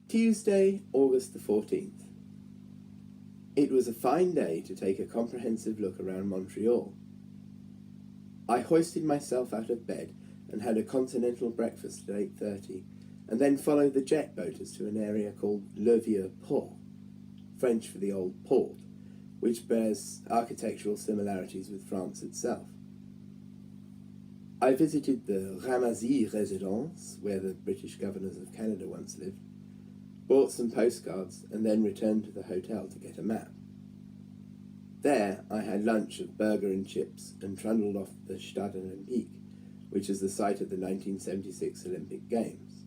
Tuesday, August the 14th. It was a fine day to take a comprehensive look around Montreal. I hoisted myself out of bed and had a continental breakfast at 8:30, and then followed the jet boaters to an area called Le Vieux Port, French for the Old Port, which bears architectural similarities with France itself. I visited the Ramassis residence, where the British governors of Canada once lived, bought some postcards, and then returned to the hotel to get a map. There I had lunch of burger and chips and trundled off to the Stade Olympique, which is the site of the 1976 Olympic Games.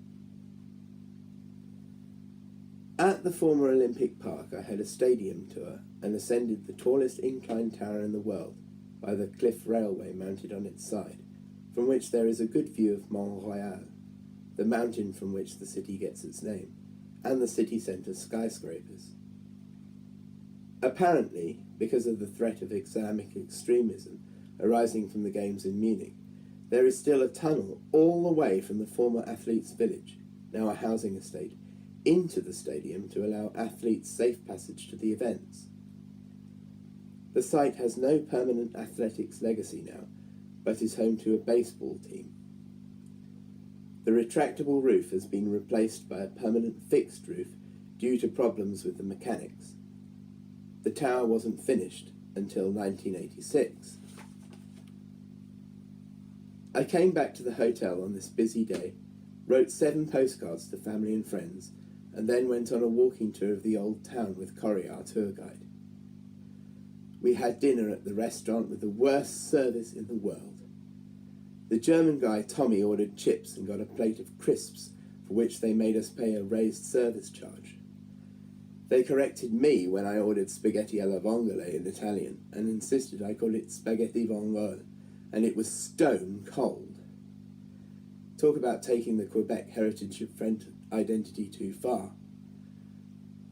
At the former Olympic Park I had a stadium tour and ascended the tallest inclined tower in the world by the cliff railway mounted on its side, from which there is a good view of Montreal, the mountain from which the city gets its name, and the city centre skyscrapers. Apparently, because of the threat of Islamic extremism arising from the Games in Munich, there is still a tunnel all the way from the former athletes' village, now a housing estate, into the stadium to allow athletes safe passage to the events. The site has no permanent athletics legacy now, but is home to a baseball team. The retractable roof has been replaced by a permanent fixed roof due to problems with the mechanics. The tower wasn't finished until 1986. I came back to the hotel on this busy day, wrote 7 postcards to family and friends, and then went on a walking tour of the old town with Corrie, our tour guide. We had dinner at the restaurant with the worst service in the world. The German guy Tommy ordered chips and got a plate of crisps, for which they made us pay a raised service charge. They corrected me when I ordered spaghetti alla vongole in Italian and insisted I call it spaghetti vongole, and it was stone cold. Talk about taking the Quebec heritage of French identity too far.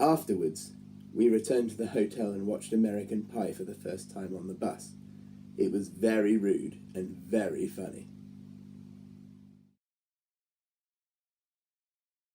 Afterwards, we returned to the hotel and watched American Pie for the first time on the bus. It was very rude and very funny.